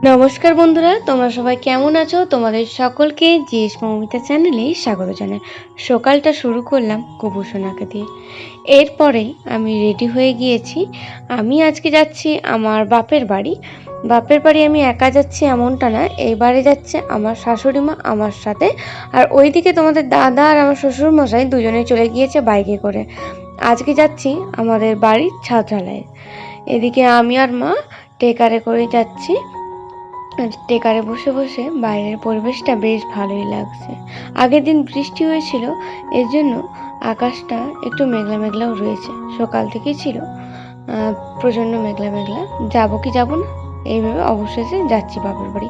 নমস্কার বন্ধুরা, তোমরা সবাই কেমন আছো? তোমাদের সকলকে জিএস মৌমিতা চ্যানেলে স্বাগত জানাই। সকালটা শুরু করলাম গোপুসোনাকে দিয়ে। এরপরেই আমি রেডি হয়ে গিয়েছি। আমি আজকে যাচ্ছি আমার বাপের বাড়ি। বাপের বাড়ি আমি একা যাচ্ছি এমনটা না, এবারে যাচ্ছে আমার শাশুড়ি মা আমার সাথে। আর ওইদিকে তোমাদের দাদা আর আমার শ্বশুর মশাই দুজনে চলে গিয়েছে বাইকে করে। আজকে যাচ্ছি আমাদের বাড়ির ছাদনালায়। এদিকে আমি আর মা টেকারে করে যাচ্ছি। টেকারে বসে বসে বাইরের পরিবেশটা বেশ ভালোই লাগছে। আগের দিন বৃষ্টি হয়েছিল, এর জন্য আকাশটা একটু মেঘলা মেঘলাও রয়েছে। সকাল থেকেই ছিল প্রচণ্ড মেঘলা মেঘলা। যাবো কি যাবো না এইভাবে অবশেষে যাচ্ছি বাপের বাড়ি।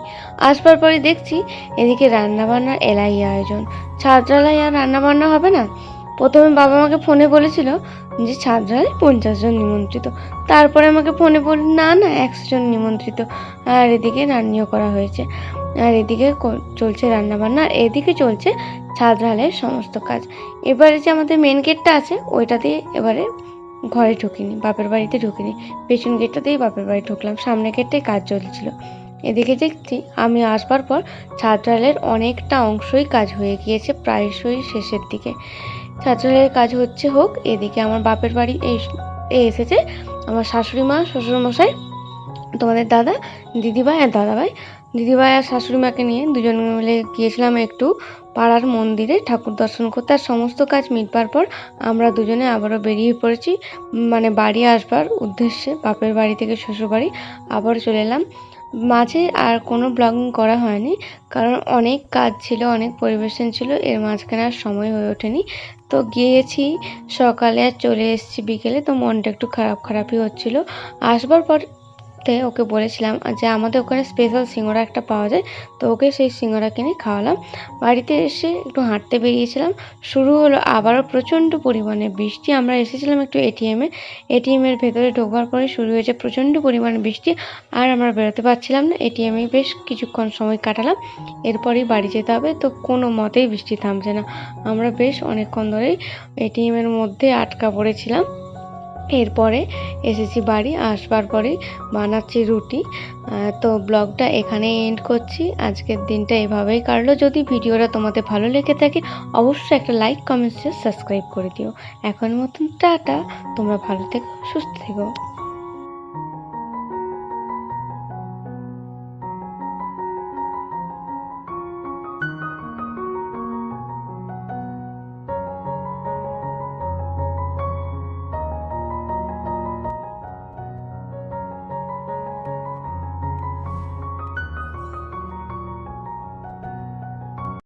আসবার পরে দেখছি এদিকে রান্না বান্নার এলাই আয়োজন। ছাদরালাই আর রান্না বান্না হবে না। প্রথমে বাবা আমাকে ফোনে বলেছিল যে ছাদরালাই 50 জন নিমন্ত্রিত। তারপরে আমাকে ফোনে বলল না না 100 জন নিমন্ত্রিত। আর এদিকে রান্নাও করা হয়েছে, আর এদিকে চলছে রান্নাবান্না, আর এদিকে চলছে ছাদরালের সমস্ত কাজ। এবারে যে আমাদের মেন গেটটা আছে ওইটা দিয়ে এবারে ঘরে ঢুকিনি, বাপের বাড়িতে ঢুকিনি। পেছন গেটটা দিয়েই বাপের বাড়ি ঢুকলাম, সামনে গেটটাই কাজ চলছিল। এদিকে দেখছি আমি আসবার পর ছাদরালের অনেকটা অংশই কাজ হয়ে গিয়েছে, প্রায়শই শেষের দিকে। ছাদরালের কাজ হচ্ছে হোক, এদিকে আমার বাপের বাড়ি এসেছে আমার শাশুড়ি মা, শ্বশুরমশাই, তোমাদের দাদা, দিদিভাই আর দাদাভাই। দিদিভাই আর শাশুড়ি মাকে নিয়ে দুজন মিলে গিয়েছিলাম একটু পাড়ার মন্দিরে ঠাকুর দর্শন করতে। আর সমস্ত কাজ মিটবার পর আমরা দুজনে আবারও বেরিয়ে পড়েছি মানে বাড়ি আসবার উদ্দেশ্যে। বাপের বাড়ি থেকে শ্বশুর বাড়ি আবারও চলে এলাম। মাঝে আর কোনো ব্লগিং করা হয়নি, কারণ অনেক কাজ ছিল, অনেক পরিবেশন ছিল, এর মাঝখানে আর সময় হয়ে ওঠেনি। তো গিয়েছি সকালে আর চলে এসেছি বিকেলে, তো মনটা একটু খারাপই হচ্ছিল। আসবার পর ওকে বলেছিলাম যে আমাদের ওখানে স্পেশাল সিঙ্গারা একটা পাওয়া যায়, তো ওকে সেই সিঙ্গারা কিনে খাওয়ালাম। বাড়িতে এসে একটু হাঁটতে বেরিয়েছিলাম, শুরু হলো আবারও প্রচণ্ড পরিমাণে বৃষ্টি। আমরা এসেছিলাম একটু এটিএমের ভেতরে ঢোকবার পরে শুরু হয়েছে প্রচণ্ড পরিমাণে বৃষ্টি, আর আমরা বেরোতে পারছিলাম না। এটিএমে বেশ কিছুক্ষণ সময় কাটালাম, এরপরেই বাড়ি যেতে হবে। তো কোনো মতেই বৃষ্টি থামছে না, আমরা বেশ অনেকক্ষণ ধরেই এটিএমের মধ্যে আটকা পড়েছিলাম। এরপরে এসেছি বাড়ি, আসবার পরে বানাচ্ছি রুটি। তো ব্লগটা এখানে এন্ড করছি। আজকের দিনটা এভাবেই কাটলো। যদি ভিডিওটা তোমাদের ভালো লেগে থাকে অবশ্যই একটা লাইক, কমেন্ট, শেয়ার, সাবস্ক্রাইব করে দিও। এখন মতন টাটা। তোমরা ভালো থেকো, সুস্থ থেকো।